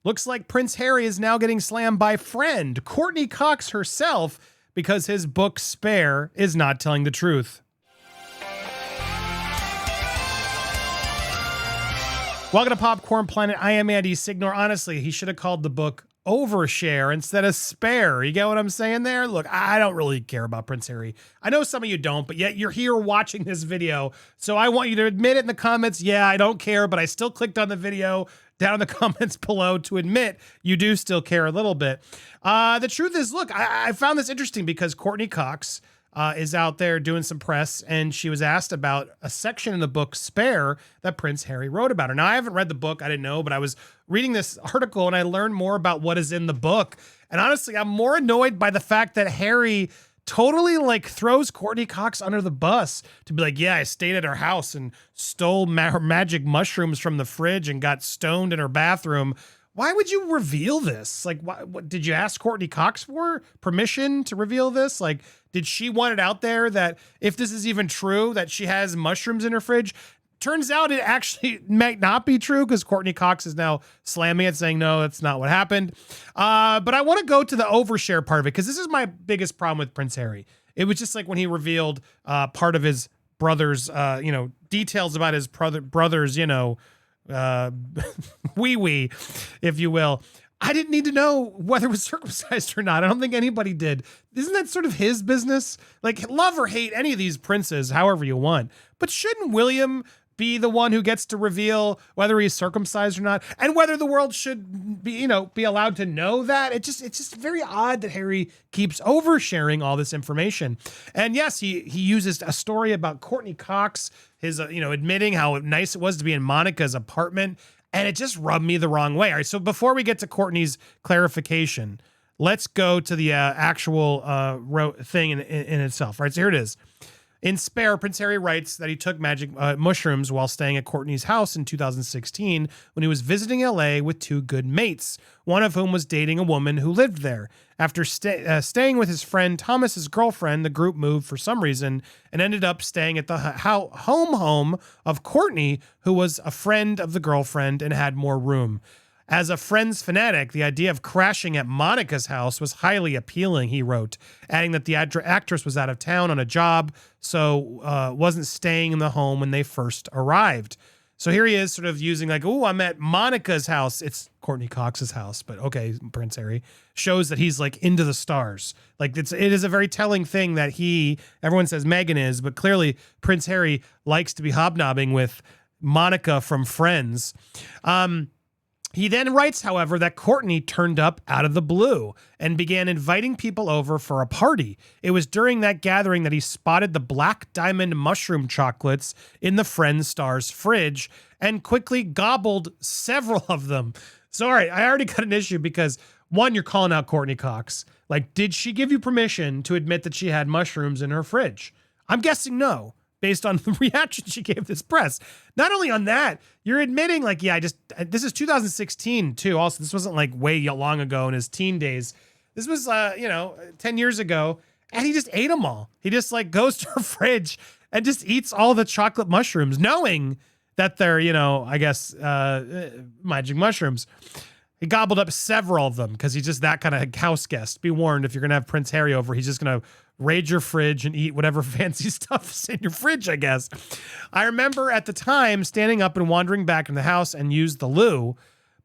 Looks like Prince Harry is now getting slammed by friend Courtney Cox herself because his book Spare is not telling the truth. Welcome to Popcorn Planet. I am Andy Signore. Honestly, he should have called the book Overshare instead of Spare. You get what I'm saying there? Look, I don't really care about Prince Harry. I know some of you don't, but yet you're here watching this video. So I want you to admit it in the comments. Yeah, I don't care, but I still clicked on the video down in the comments below to admit you do still care a little bit. The truth is, look, I found this interesting because Courtney Cox is out there doing some press, and she was asked about a section in the book Spare that Prince Harry wrote about her. Now, I haven't read the book. I didn't know, but I was reading this article and I learned more about what is in the book. And honestly, I'm more annoyed by the fact that Harry totally like throws Courtney Cox under the bus to be like, yeah, I stayed at her house and stole her magic mushrooms from the fridge and got stoned in her bathroom. Why would you reveal this? Like, what did you ask Courtney Cox for permission to reveal this? Like, did she want it out there that if this is even true, that she has mushrooms in her fridge? Turns out it actually might not be true because Courtney Cox is now slamming it, saying, no, that's not what happened. But I want to go to the overshare part of it because this is my biggest problem with Prince Harry. It was just like when he revealed part of his brother's, details about his brother's, wee, if you will. I didn't need to know whether it was circumcised or not. I don't think anybody did. Isn't that sort of his business? Like, love or hate any of these princes, however you want. But shouldn't William be the one who gets to reveal whether he's circumcised or not, and whether the world should be allowed to know that? It's just very odd that Harry keeps oversharing all this information. And yes, he uses a story about Courtney Cox, his admitting how nice it was to be in Monica's apartment, and it just rubbed me the wrong way. All right, so before we get to Courtney's clarification, let's go to the actual thing in itself. All right, so here it is. In Spare, Prince Harry writes that he took magic mushrooms while staying at Courtney's house in 2016 when he was visiting LA with two good mates, one of whom was dating a woman who lived there. After staying with his friend Thomas's girlfriend, the group moved for some reason and ended up staying at the home of Courtney, who was a friend of the girlfriend and had more room. As a Friends fanatic, the idea of crashing at Monica's house was highly appealing, he wrote, adding that the actress was out of town on a job, so wasn't staying in the home when they first arrived. So here he is sort of using like, oh, I'm at Monica's house. It's Courtney Cox's house, but okay, Prince Harry shows that he's like into the stars. Like it is a very telling thing that everyone says Meghan is, but clearly Prince Harry likes to be hobnobbing with Monica from Friends. He then writes, however, that Courtney turned up out of the blue and began inviting people over for a party. It was during that gathering that he spotted the Black Diamond mushroom chocolates in the Friends star's fridge and quickly gobbled several of them. So, all right, I already got an issue because, one, you're calling out Courtney Cox. Like, did she give you permission to admit that she had mushrooms in her fridge? I'm guessing no, based on the reaction she gave this press. Not only on that, you're admitting like, yeah, this is 2016 too. Also, this wasn't like way long ago in his teen days. This was, 10 years ago, and he just ate them all. He just like goes to her fridge and just eats all the chocolate mushrooms, knowing that they're, magic mushrooms. He gobbled up several of them because he's just that kind of house guest. Be warned, if you're going to have Prince Harry over, he's just going to raid your fridge and eat whatever fancy stuff is in your fridge, I guess. I remember at the time standing up and wandering back in the house and used the loo.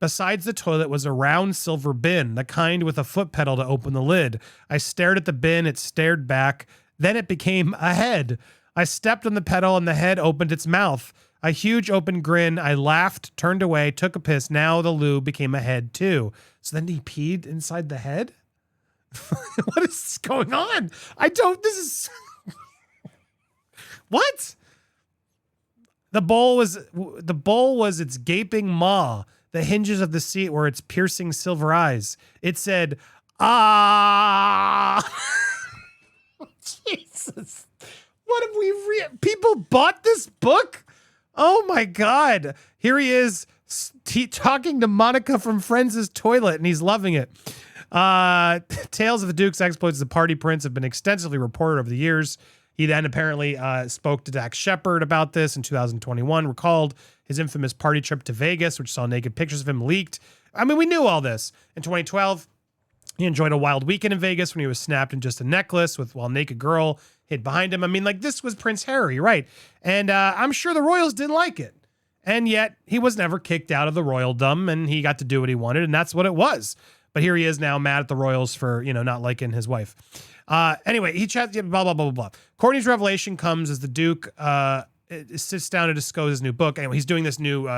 Besides the toilet was a round silver bin, the kind with a foot pedal to open the lid. I stared at the bin, it stared back. Then it became a head. I stepped on the pedal and the head opened its mouth. A huge open grin. I laughed, turned away, took a piss. Now the loo became a head too. So then he peed inside the head? What is going on? What? The bowl was its gaping maw. The hinges of the seat were its piercing silver eyes. It said, ah. Jesus. What have we people bought this book? Oh my God. Here he is talking to Monica from Friends' toilet, and he's loving it. Tales of the Duke's exploits as a party prince have been extensively reported over the years. He then apparently spoke to Dax Shepard about this in 2021, recalled his infamous party trip to Vegas, which saw naked pictures of him leaked, I mean, we knew all this. In 2012, he enjoyed a wild weekend in Vegas when he was snapped in just a necklace while a naked girl hid behind him. I mean, like, this was Prince Harry, right? And I'm sure the royals didn't like it. And yet he was never kicked out of the royaldom, and he got to do what he wanted, and that's what it was. But here he is now mad at the royals for, not liking his wife. Anyway, he chats, blah, blah, blah, blah, blah. Courtney's revelation comes as the Duke sits down to discuss his new book. Anyway, he's doing this new,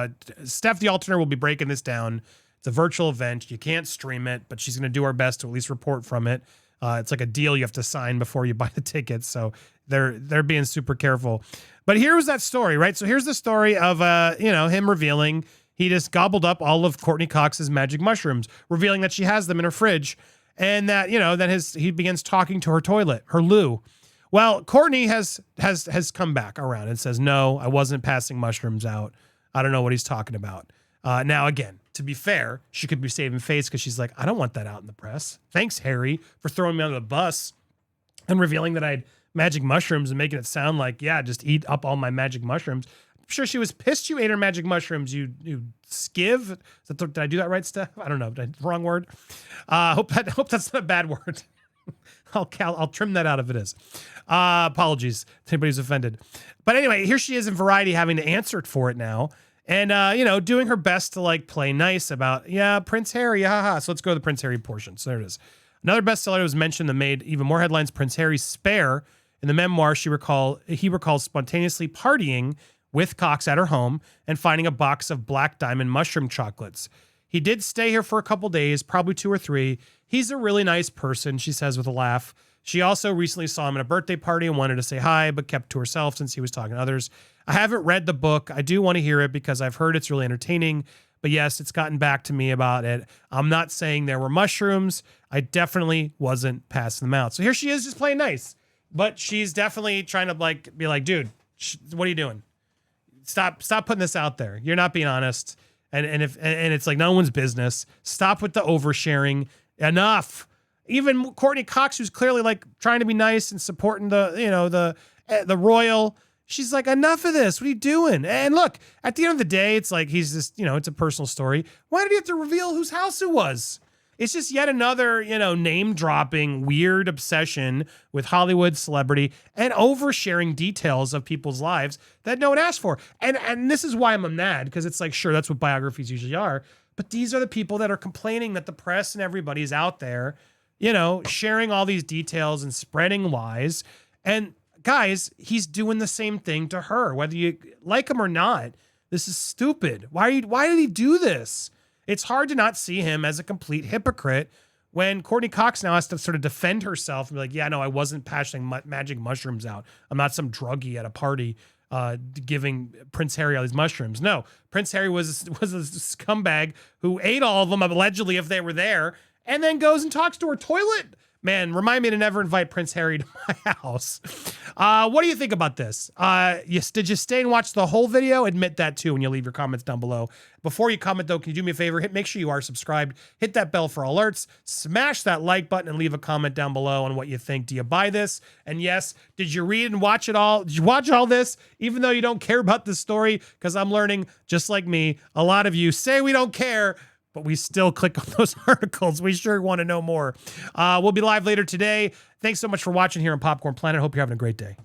Steph the Alternator will be breaking this down. It's a virtual event. You can't stream it, but she's going to do her best to at least report from it. It's like a deal you have to sign before you buy the tickets. So they're being super careful. But here was that story, right? So here's the story of, him revealing he just gobbled up all of Courtney Cox's magic mushrooms, revealing that she has them in her fridge, and that, he begins talking to her toilet, her loo. Well, Courtney has come back around and says, no, I wasn't passing mushrooms out. I don't know what he's talking about. Now, again, to be fair, she could be saving face because she's like, I don't want that out in the press. Thanks, Harry, for throwing me under the bus and revealing that I had magic mushrooms and making it sound like, yeah, just eat up all my magic mushrooms. I'm sure she was pissed you ate her magic mushrooms, you skiv. Did I do that right, Steph? I don't know. Wrong word. Hope that's not a bad word. I'll trim that out if it is. Apologies to anybody who's offended. But anyway, here she is in Variety having to answer for it now. And, doing her best to play nice about, Prince Harry, haha. So let's go to the Prince Harry portion. So there it is. Another bestseller that was mentioned that made even more headlines, Prince Harry's spare. In the memoir, he recalls spontaneously partying with Cox at her home and finding a box of Black Diamond mushroom chocolates. He did stay here for a couple days, probably 2 or 3. He's a really nice person, she says with a laugh. She also recently saw him at a birthday party and wanted to say hi, but kept to herself since he was talking to others. I haven't read the book. I do want to hear it because I've heard it's really entertaining. But yes, it's gotten back to me about it. I'm not saying there were mushrooms. I definitely wasn't passing them out. So here she is just playing nice. But she's definitely trying to be like, dude, what are you doing? Stop putting this out there. You're not being honest. And it's like no one's business. Stop with the oversharing. Enough. Even Courtney Cox, who's clearly trying to be nice and supporting the royal, she's like, enough of this. What are you doing? And look, at the end of the day, it's like he's just, it's a personal story. Why did he have to reveal whose house it was? It's just yet another, name dropping, weird obsession with Hollywood celebrity and oversharing details of people's lives that no one asked for. And this is why I'm mad, because it's like, sure, that's what biographies usually are. But these are the people that are complaining that the press and everybody's out there, sharing all these details and spreading lies. And guys, he's doing the same thing to her, whether you like him or not. This is stupid. Why did he do this? It's hard to not see him as a complete hypocrite when Courtney Cox now has to sort of defend herself and be like, yeah, no, I wasn't passing magic mushrooms out. I'm not some druggie at a party giving Prince Harry all these mushrooms. No, Prince Harry was a scumbag who ate all of them, allegedly, if they were there, and then goes and talks to her toilet. Man, remind me to never invite Prince Harry to my house. What do you think about this? Did you stay and watch the whole video? Admit that too when you leave your comments down below. Before you comment though, can you do me a favor? Make sure you are subscribed. Hit that bell for alerts. Smash that like button and leave a comment down below on what you think. Do you buy this? And yes, did you read and watch it all? Did you watch all this even though you don't care about the story? Because I'm learning, just like me, a lot of you say we don't care, but we still click on those articles. We sure want to know more. We'll be live later today. Thanks so much for watching here on Popcorn Planet. Hope you're having a great day.